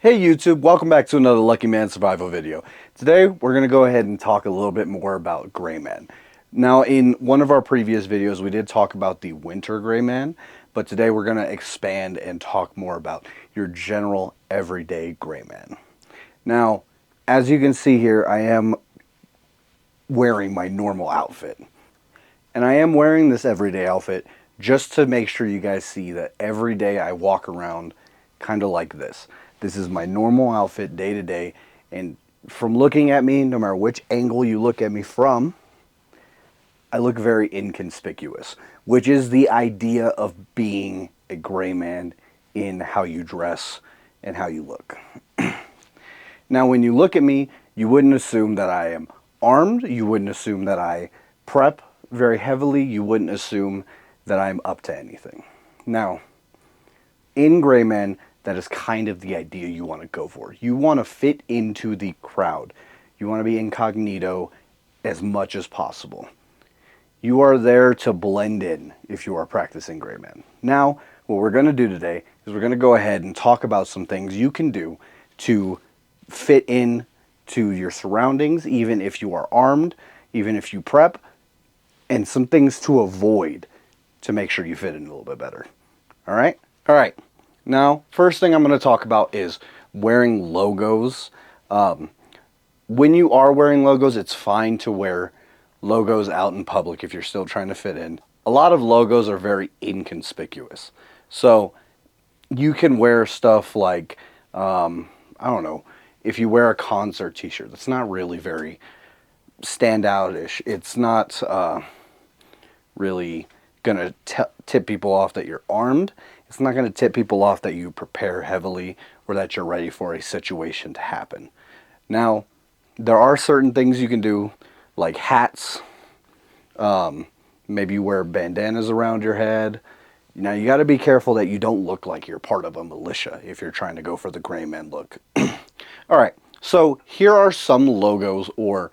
Hey YouTube, welcome back to another Lucky Man Survival video. Today we're going to go ahead and talk a little bit more about Greyman. Now in one of our previous videos we did talk about the winter Greyman, but today we're going to expand and talk more about your general everyday Greyman. Now as you can see here, I am wearing my normal outfit. And I am wearing this everyday outfit just to make sure you guys see that every day I walk around kind of like this. This is my normal outfit day to day, and from looking at me, no matter which angle you look at me from, I look very inconspicuous, which is the idea of being a gray man in how you dress and how you look. Now when you look at me, you wouldn't assume that I am armed, you wouldn't assume that I prep very heavily, you wouldn't assume that I'm up to anything. Now, in Greyman, that is kind of the idea you want to go for. You want to fit into the crowd. You want to be incognito as much as possible. You are there to blend in if you are practicing Greyman. Now, what we're going to do today is we're going to go ahead and talk about some things you can do to fit in to your surroundings, even if you are armed, even if you prep, and some things to avoid to make sure you fit in a little bit better. All right? All right. Now, first thing I'm going to talk about is wearing logos. When you are wearing logos, it's fine to wear logos out in public if you're still trying to fit in. A lot of logos are very inconspicuous. So you can wear stuff like, I don't know, if you wear a concert t-shirt, that's not really very standout-ish. It's not really going to tip people off that you're armed. It's not going to tip people off that you prepare heavily or that you're ready for a situation to happen. Now, there are certain things you can do, like hats. Maybe you wear bandanas around your head. Now, you got to be careful that you don't look like you're part of a militia if you're trying to go for the Greyman look. All right, so here are some logos or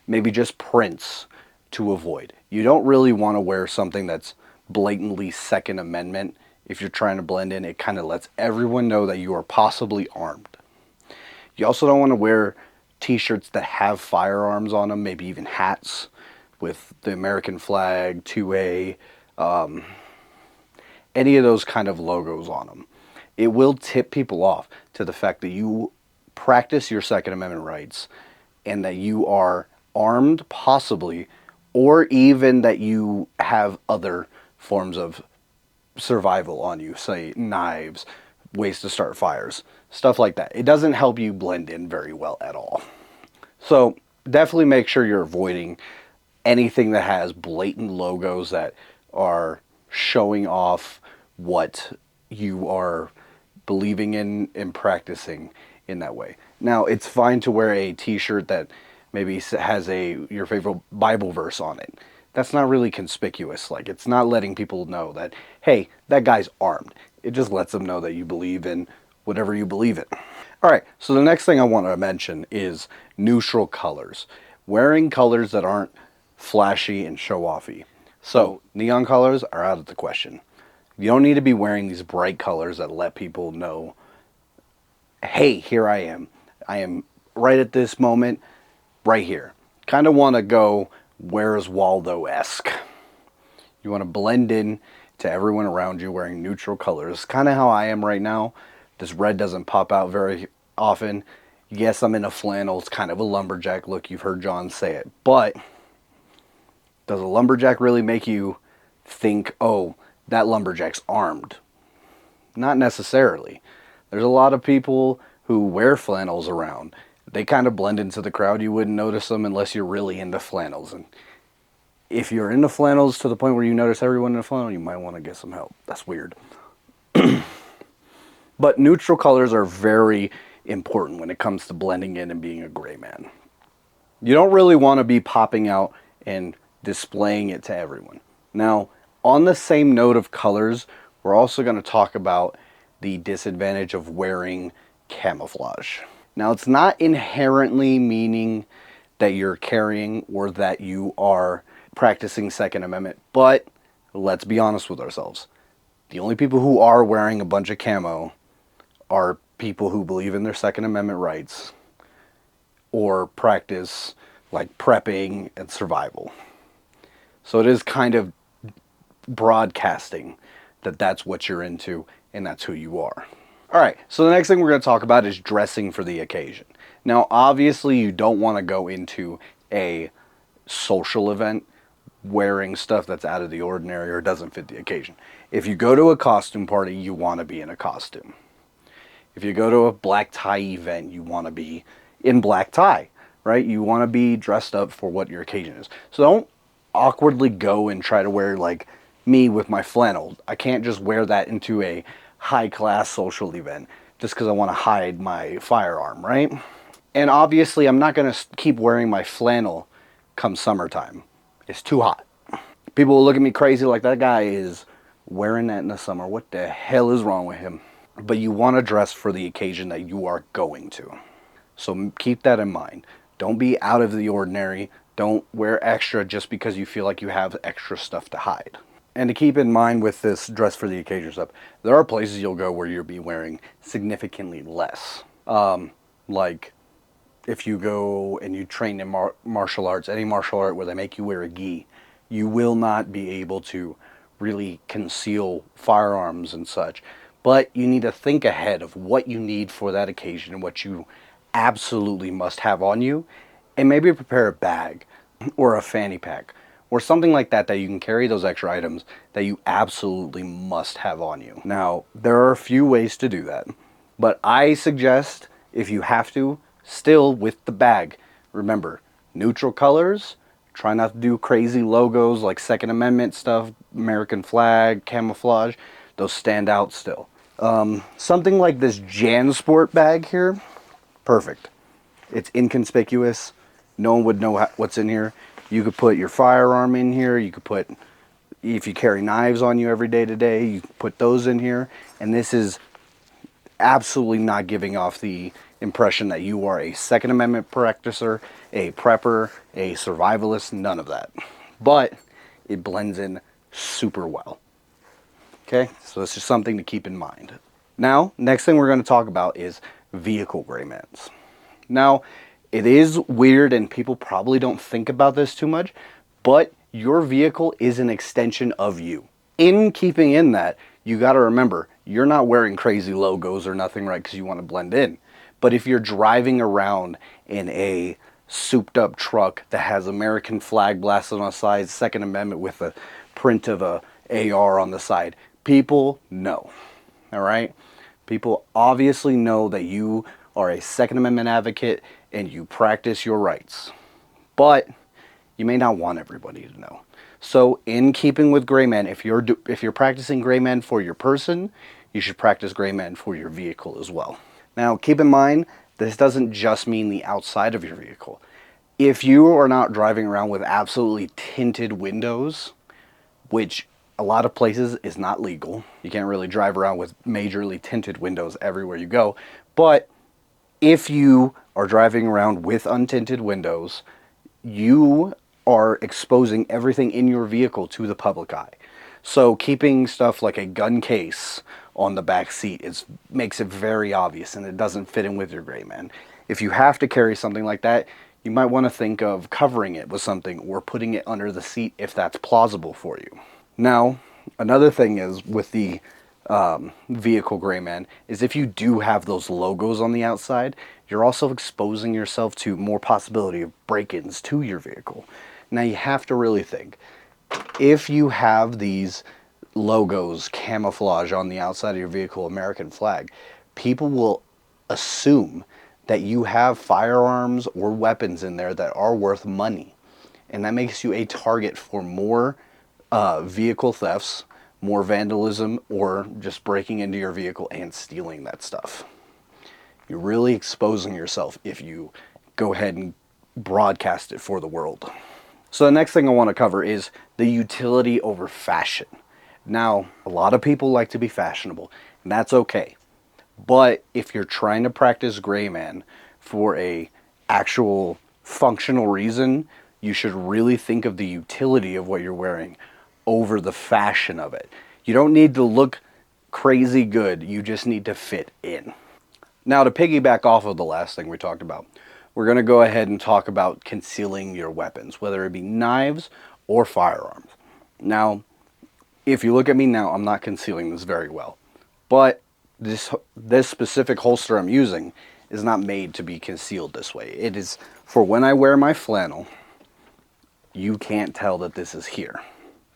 maybe just prints to avoid. You don't really want to wear something that's blatantly Second Amendment. If you're trying to blend in, it kind of lets everyone know that you are possibly armed. You also don't want to wear t-shirts that have firearms on them, maybe even hats with the American flag, 2A, any of those kind of logos on them. It will tip people off to the fact that you practice your Second Amendment rights and that you are armed possibly, or even that you have other forms of survival on you, say knives, ways to start fires, stuff like that. It doesn't help you blend in very well at all. So definitely make sure you're avoiding anything that has blatant logos that are showing off what you are believing in and practicing in that way. Now, it's fine to wear a t-shirt that maybe has your favorite Bible verse on it. That's not really conspicuous. Like, it's not letting people know that, hey, that guy's armed. It just lets them know that you believe in whatever you believe in. All right, so the next thing I want to mention is neutral colors. Wearing colors that aren't flashy and show-offy. So, neon colors are out of the question. You don't need to be wearing these bright colors that let people know, hey, here I am. I am right at this moment, right here. Kind of want to go Where's Waldo-esque. You want to blend in to everyone around you wearing neutral colors. Kind of how I am right now. This red doesn't pop out very often. Yes, I'm in a flannel. It's kind of a lumberjack look. You've heard John say it. But does a lumberjack really make you think, oh, that lumberjack's armed? Not necessarily. There's a lot of people who wear flannels around. They kind of blend into the crowd. You wouldn't notice them unless you're really into flannels. And if you're into flannels to the point where you notice everyone in a flannel, you might want to get some help. That's weird. But neutral colors are very important when it comes to blending in and being a gray man. You don't really want to be popping out and displaying it to everyone. Now, on the same note of colors, we're also going to talk about the disadvantage of wearing camouflage. Now, it's not inherently meaning that you're carrying or that you are practicing Second Amendment, but let's be honest with ourselves. The only people who are wearing a bunch of camo are people who believe in their Second Amendment rights or practice like prepping and survival. So it is kind of broadcasting that that's what you're into and that's who you are. All right, so the next thing we're going to talk about is dressing for the occasion. Now, obviously, you don't want to go into a social event wearing stuff that's out of the ordinary or doesn't fit the occasion. If you go to a costume party, you want to be in a costume. If you go to a black tie event, you want to be in black tie, right? You want to be dressed up for what your occasion is. So don't awkwardly go and try to wear like me with my flannel. I can't just wear that into a high class social event just because I want to hide my firearm, right? And obviously I'm not going to keep wearing my flannel come summertime. It's too hot. People will look at me crazy like that guy is wearing that in the summer. What the hell is wrong with him? But you want to dress for the occasion that you are going to. So keep that in mind. Don't be out of the ordinary. Don't wear extra just because you feel like you have extra stuff to hide. And to keep in mind with this dress for the occasion stuff, there are places you'll go where you'll be wearing significantly less. Like if you go and you train in martial arts, any martial art where they make you wear a gi, you will not be able to really conceal firearms and such. But you need to think ahead of what you need for that occasion and what you absolutely must have on you. And maybe prepare a bag or a fanny pack or something like that that you can carry those extra items that you absolutely must have on you. Now, there are a few ways to do that. But I suggest, if you have to, still with the bag. Remember, neutral colors. Try not to do crazy logos like Second Amendment stuff, American flag, camouflage. Those stand out still. Something like this JanSport bag here, perfect. It's inconspicuous. No one would know what's in here. You could put your firearm in here. You could put, if you carry knives on you every day to day, you can put those in here. And this is absolutely not giving off the impression that you are a Second Amendment practicer, a prepper, a survivalist, none of that. But it blends in super well. Okay, so this is something to keep in mind. Now, next thing we're going to talk about is vehicle Greymans. Now, it is weird and people probably don't think about this too much, but your vehicle is an extension of you. In keeping in that, you got to remember, you're not wearing crazy logos or nothing, right, because you want to blend in. But if you're driving around in a souped up truck that has American flag blasted on the side, Second Amendment with a print of a AR on the side, people know, all right? People obviously know that you are a Second Amendment advocate and you practice your rights. But you may not want everybody to know. So in keeping with Greyman, if you're practicing Greyman for your person, you should practice Greyman for your vehicle as well. Now, keep in mind, this doesn't just mean the outside of your vehicle. If you are not driving around with absolutely tinted windows, which a lot of places is not legal. You can't really drive around with majorly tinted windows everywhere you go. But if you are driving around with untinted windows, you are exposing everything in your vehicle to the public eye. So keeping stuff like a gun case on the back seat makes it very obvious, and it doesn't fit in with your Greyman. If you have to carry something like that, you might want to think of covering it with something or putting it under the seat if that's plausible for you. Now, another thing is with the vehicle Greyman is if you do have those logos on the outside, you're also exposing yourself to more possibility of break-ins to your vehicle. Now you have to really think, if you have these logos, camouflage on the outside of your vehicle, American flag, people will assume that you have firearms or weapons in there that are worth money. And that makes you a target for more vehicle thefts, more vandalism, or just breaking into your vehicle and stealing that stuff. You're really exposing yourself if you go ahead and broadcast it for the world. So the next thing I want to cover is the utility over fashion. Now, a lot of people like to be fashionable, and that's okay. But if you're trying to practice Greyman for a actual functional reason, you should really think of the utility of what you're wearing over the fashion of it. You don't need to look crazy good, you just need to fit in. Now, to piggyback off of the last thing we talked about, we're going to go ahead and talk about concealing your weapons, whether it be knives or firearms. Now, if you look at me now, I'm not concealing this very well. But this specific holster I'm using is not made to be concealed this way. It is for when I wear my flannel, you can't tell that this is here.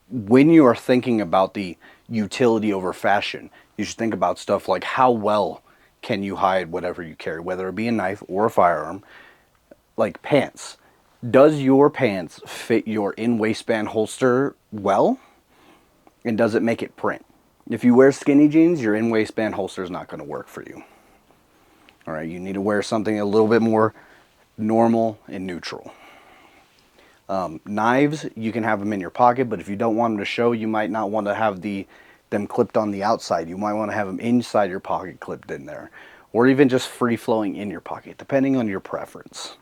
When you are thinking about the utility over fashion, you should think about stuff like how well can you hide whatever you carry, whether it be a knife or a firearm, like pants. Does your pants fit your in-waistband holster well? And does it make it print? If you wear skinny jeans, your in-waistband holster is not going to work for you. All right, you need to wear something a little bit more normal and neutral. Knives, you can have them in your pocket, but if you don't want them to show, you might not want to have them clipped on the outside. You might want to have them inside your pocket, clipped in there, or even just free-flowing in your pocket, depending on your preference.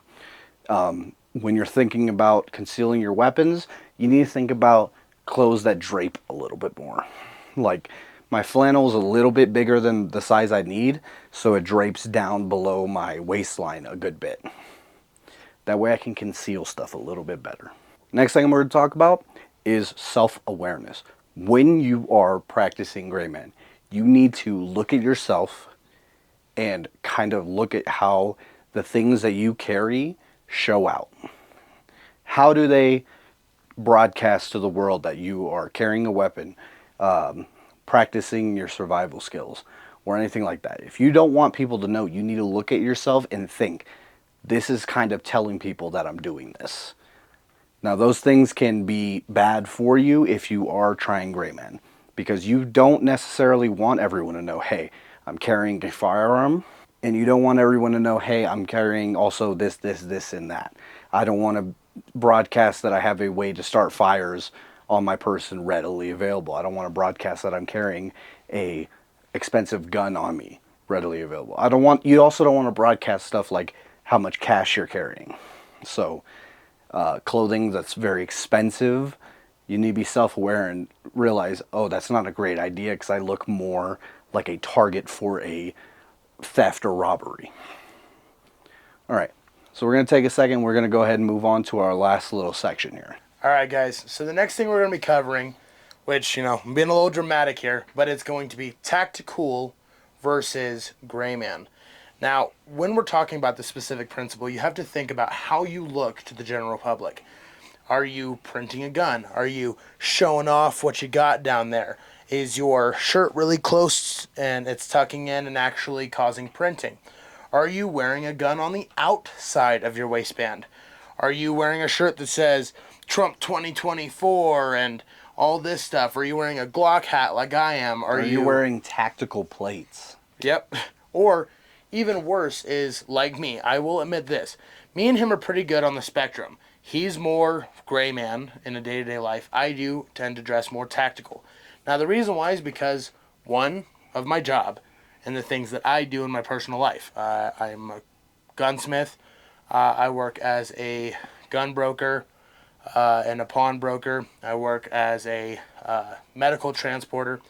When you're thinking about concealing your weapons, you need to think about clothes that drape a little bit more. Like, my flannel is a little bit bigger than the size I need, so it drapes down below my waistline a good bit. That way I can conceal stuff a little bit better. Next thing I'm going to talk about is self-awareness. When you are practicing Greyman, you need to look at yourself and kind of look at how the things that you carry show out. How do they broadcast to the world that you are carrying a weapon, practicing your survival skills, or anything like that? If you don't want people to know, you need to look at yourself and think, this is kind of telling people that I'm doing this. Now, those things can be bad for you if you are trying Greyman, because you don't necessarily want everyone to know, hey, I'm carrying a firearm, and you don't want everyone to know, hey, I'm carrying also this, and that. I don't want to broadcast that I have a way to start fires on my person readily available. I don't want to broadcast that I'm carrying a expensive gun on me readily available. You also don't want to broadcast stuff like how much cash you're carrying. So clothing that's very expensive, you need to be self-aware and realize, oh, that's not a great idea because I look more like a target for a theft or robbery. All right, so we're going to take a second. We're going to go ahead and move on to our last little section here. All right, guys, so the next thing we're going to be covering, which, I'm being a little dramatic here, but it's going to be tactical versus Greyman. Now, when we're talking about the specific principle, you have to think about how you look to the general public. Are you printing a gun? Are you showing off what you got down there? Is your shirt really close and it's tucking in and actually causing printing? Are you wearing a gun on the outside of your waistband? Are you wearing a shirt that says Trump 2024 and all this stuff? Are you wearing a Glock hat like I am? Are you wearing tactical plates? Yep. Or even worse is like me. I will admit this. Me and him are pretty good on the spectrum. He's more Greyman in a day-to-day life. I do tend to dress more tactical. Now, the reason why is because, one, of my job and the things that I do in my personal life. I'm a gunsmith. I work as a gun broker and a pawnbroker. I work as a medical transporter.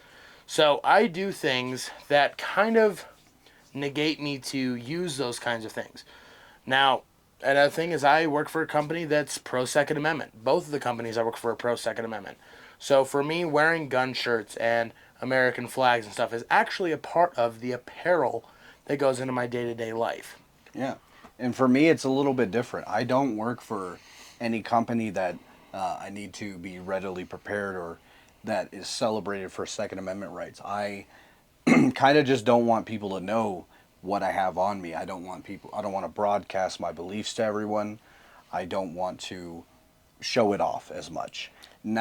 So I do things that kind of negate me to use those kinds of things. Now, another thing is I work for a company that's pro-Second Amendment. Both of the companies I work for are pro-Second Amendment. So for me, wearing gun shirts and American flags and stuff is actually a part of the apparel that goes into my day-to-day life. Yeah. And for me, it's a little bit different. I don't work for any company that I need to be readily prepared or that is celebrated for Second Amendment rights. I kind of just don't want people to know what I have on me. I don't want to broadcast my beliefs to everyone. I don't want to show it off as much. And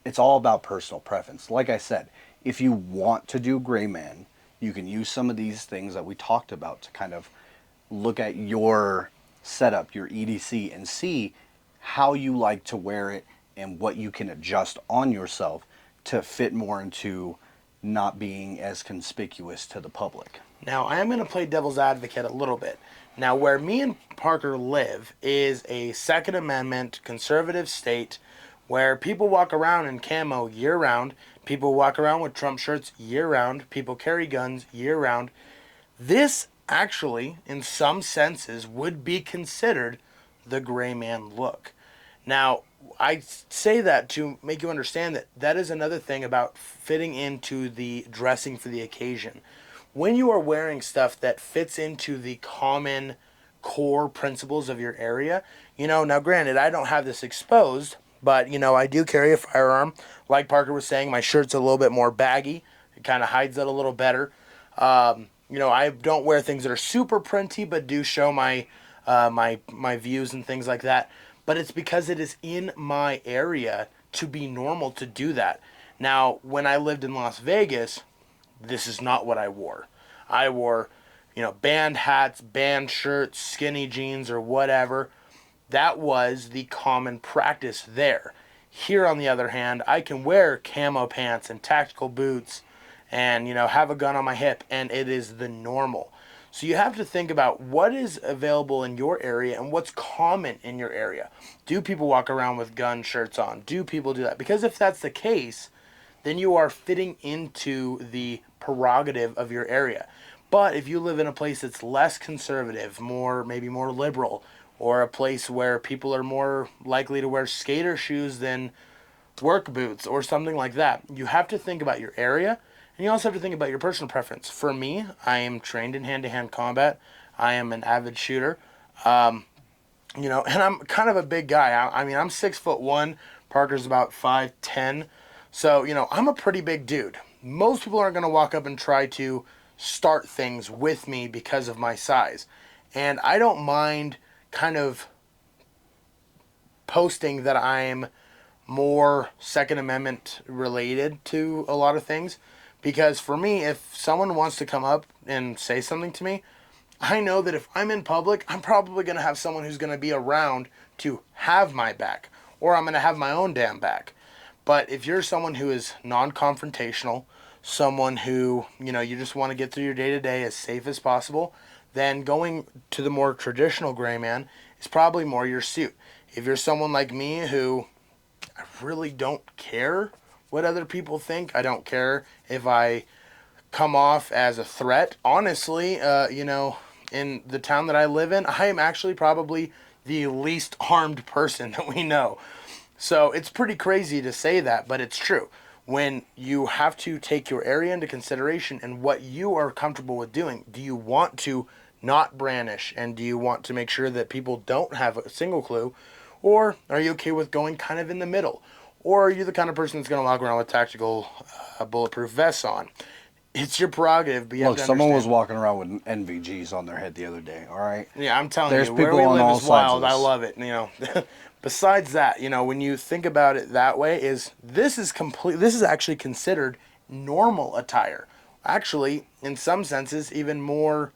it's all about personal preference. Like I said, if you want to do Greyman, you can use some of these things that we talked about to kind of look at your setup, your EDC, and see how you like to wear it and what you can adjust on yourself to fit more into not being as conspicuous to the public. Now, I am going to play devil's advocate a little bit. Now, where me and Parker live is a Second Amendment conservative state where people walk around in camo year-round, people walk around with Trump shirts year-round, people carry guns year-round. This actually, in some senses, would be considered the gray man look. Now, I say that to make you understand that that is another thing about fitting into the dressing for the occasion. When you are wearing stuff that fits into the common core principles of your area, now granted, I don't have this exposed, but, I do carry a firearm. Like Parker was saying, my shirt's a little bit more baggy. It kind of hides it a little better. I don't wear things that are super printy, but do show my views and things like that. But it's because it is in my area to be normal to do that. Now, when I lived in Las Vegas, this is not what I wore. I wore, band hats, band shirts, skinny jeans, or whatever. That was the common practice there. Here, on the other hand, I can wear camo pants and tactical boots and, have a gun on my hip, and it is the normal. So you have to think about what is available in your area and what's common in your area. Do people walk around with gun shirts on? Do people do that? Because if that's the case, then you are fitting into the prerogative of your area. But if you live in a place that's less conservative, maybe more liberal, or a place where people are more likely to wear skater shoes than work boots or something like that, you have to think about your area, and you also have to think about your personal preference. For me, I am trained in hand-to-hand combat. I am an avid shooter. And I'm kind of a big guy. I'm 6'1". Parker's about 5'10". So, I'm a pretty big dude. Most people aren't going to walk up and try to start things with me because of my size. And I don't mind kind of posting that I'm more Second Amendment related to a lot of things. Because for me, if someone wants to come up and say something to me, I know that if I'm in public, I'm probably going to have someone who's going to be around to have my back. Or I'm going to have my own damn back. But if you're someone who is non-confrontational, someone who, you just want to get through your day-to-day as safe as possible, then going to the more traditional gray man is probably more your suit. If you're someone like me who I really don't care what other people think, I don't care if I come off as a threat. Honestly, in the town that I live in, I am actually probably the least armed person that we know. So it's pretty crazy to say that, but it's true. When you have to take your area into consideration and what you are comfortable with doing, do you want to not brandish, and do you want to make sure that people don't have a single clue, or are you okay with going kind of in the middle? Or are you the kind of person that's going to walk around with tactical bulletproof vests on? It's your prerogative, but you have Look, to someone was understand. walking around with NVGs on their head the other day, all right? Yeah, I'm telling There's you, where people we on live all is sides of wild. I this. love it. Besides that, when you think about it that way, this is actually considered normal attire. Actually, in some senses, even more,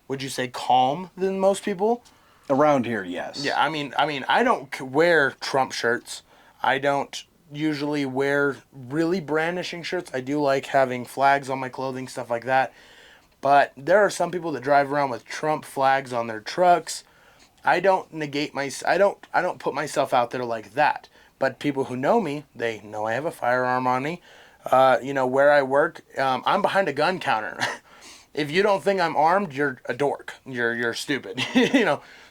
would you say, calm than most people? Around here, yes. Yeah, I don't wear Trump shirts. I don't usually wear really brandishing shirts. I do like having flags on my clothing, stuff like that. But there are some people that drive around with Trump flags on their trucks. I don't I don't put myself out there like that. But people who know me, they know I have a firearm on me. Where I work, I'm behind a gun counter. If you don't think I'm armed, you're a dork. You're stupid.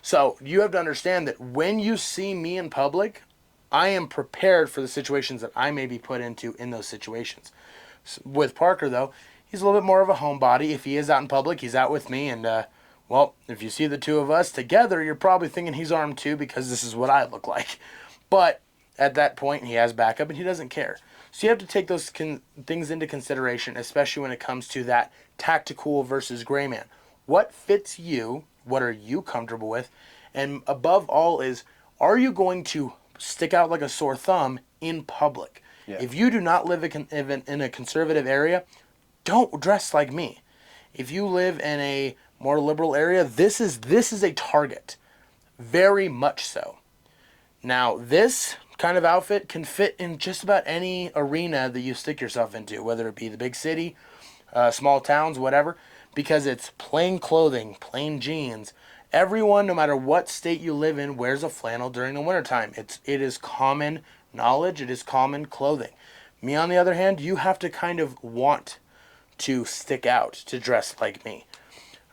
So you have to understand that when you see me in public, I am prepared for the situations that I may be put into in those situations. With Parker, though, he's a little bit more of a homebody. If he is out in public, he's out with me. And, if you see the two of us together, you're probably thinking he's armed too because this is what I look like. But at that point, he has backup and he doesn't care. So you have to take those things into consideration, especially when it comes to that tactical versus gray man. What fits you? What are you comfortable with? And above all are you going to stick out like a sore thumb in public? Yeah. If you do not live in a conservative area, don't dress like me. If you live in a more liberal area, this is a target. Very much so. Now, this kind of outfit can fit in just about any arena that you stick yourself into, whether it be the big city, small towns, whatever, because it's plain clothing, plain jeans. Everyone, no matter what state you live in, wears a flannel during the wintertime. It is common knowledge. It is common clothing. Me, on the other hand, you have to kind of want to stick out, to dress like me.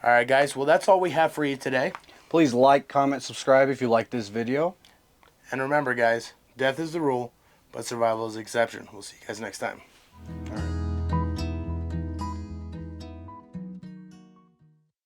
All right, guys. Well, that's all we have for you today. Please like, comment, subscribe if you like this video. And remember, guys, death is the rule, but survival is the exception. We'll see you guys next time. All right.